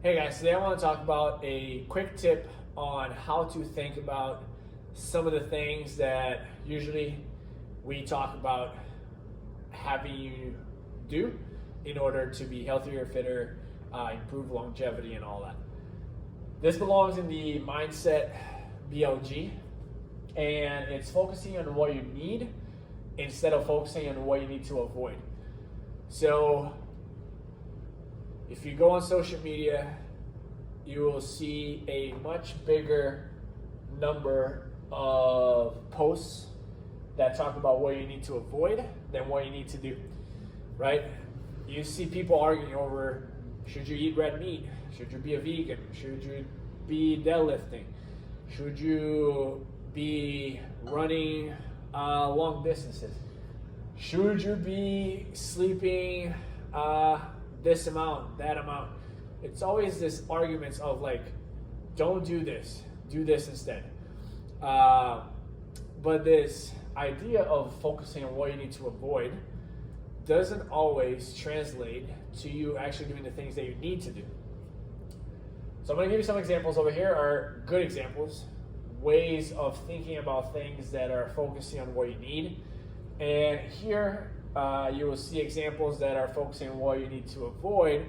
Hey guys, today I want to talk about a quick tip on how to think about some of the things that usually we talk about having you do in order to be healthier, fitter, improve longevity, and all that. This belongs in the mindset BLG, and it's focusing on what you need instead of focusing on what you need to avoid. So if you go on social media, you will see a much bigger number of posts that talk about what you need to avoid than what you need to do, right? You see people arguing over, should you eat red meat? Should you be a vegan? Should you be deadlifting? Should you be running long distances? Should you be sleeping this amount, that amount? It's always this arguments of like, don't do this instead. But this idea of focusing on what you need to avoid doesn't always translate to you actually doing the things that you need to do. So I'm going to give you some examples over here, are good examples, ways of thinking about things that are focusing on what you need. And here you will see examples that are focusing on what you need to avoid,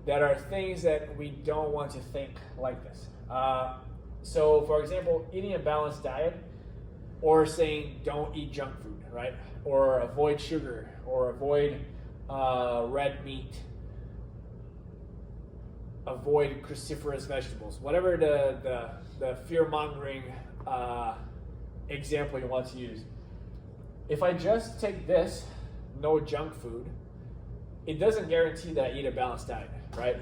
that are things that we don't want to think like this. So for example, eating a balanced diet, or saying don't eat junk food, right? Or avoid sugar, or avoid red meat, avoid cruciferous vegetables, whatever the fear-mongering example you want to use. If I just take this, no junk food, it doesn't guarantee that I eat a balanced diet, right?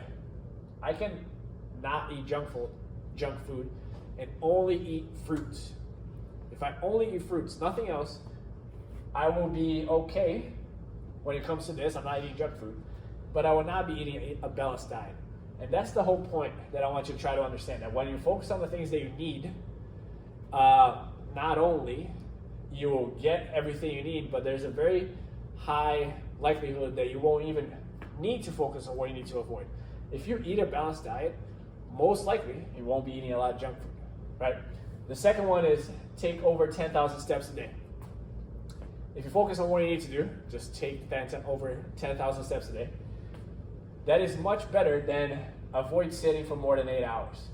I can not eat junk food and only eat fruits. If I only eat fruits, nothing else, I will be okay when it comes to this. I'm not eating junk food, but I will not be eating a balanced diet. And that's the whole point that I want you to try to understand, that when you focus on the things that you need, not only you will get everything you need, but there's a very high likelihood that you won't even need to focus on what you need to avoid. If you eat a balanced diet, most likely you won't be eating a lot of junk food, right? The second one is take over 10,000 steps a day. If you focus on what you need to do, just take over 10,000 steps a day. That is much better than avoid sitting for more than 8 hours.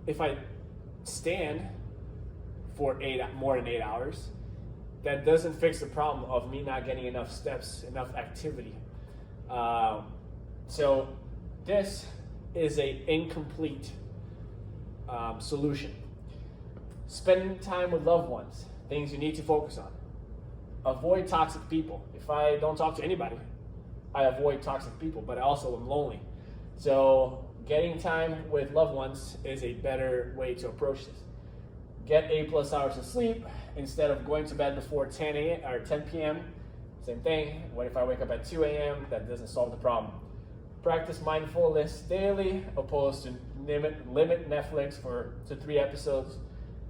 If I stand for more than 8 hours, that doesn't fix the problem of me not getting enough steps, enough activity. So this is an incomplete solution. Spending time with loved ones, things you need to focus on. Avoid toxic people. If I don't talk to anybody, I avoid toxic people, but I also am lonely. So getting time with loved ones is a better way to approach this. Get 8+ hours of sleep instead of going to bed before 10 a.m. or 10 p.m. Same thing. What if I wake up at 2 a.m.? That doesn't solve the problem. Practice mindfulness daily, opposed to limit Netflix to 3 episodes.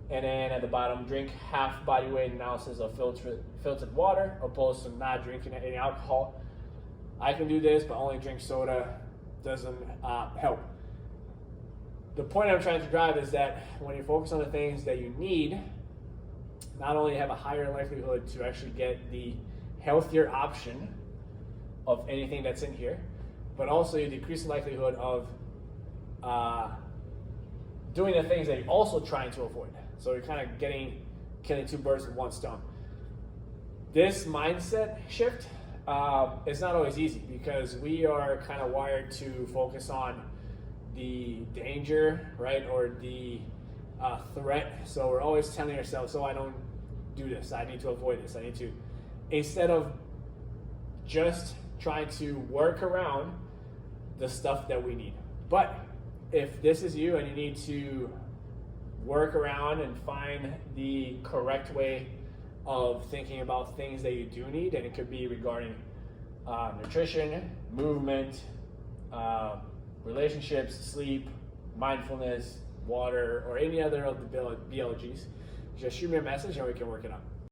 And then at the bottom, drink half body weight ounces of filtered water, opposed to not drinking any alcohol. I can do this, but only drink soda doesn't help. The point I'm trying to drive is that when you focus on the things that you need, not only have a higher likelihood to actually get the healthier option of anything that's in here, but also you decrease the likelihood of doing the things that you're also trying to avoid. So you're kind of killing 2 birds with 1 stone. This mindset shift is not always easy, because we are kind of wired to focus on the danger, right, or the threat. So we're always telling ourselves, I don't do this, I need to avoid this, instead of just trying to work around the stuff that we need. But if this is you and you need to work around and find the correct way of thinking about things that you do need, and it could be regarding nutrition, movement, relationships, sleep, mindfulness, water, or any other of the BLGs, just shoot me a message and we can work it out.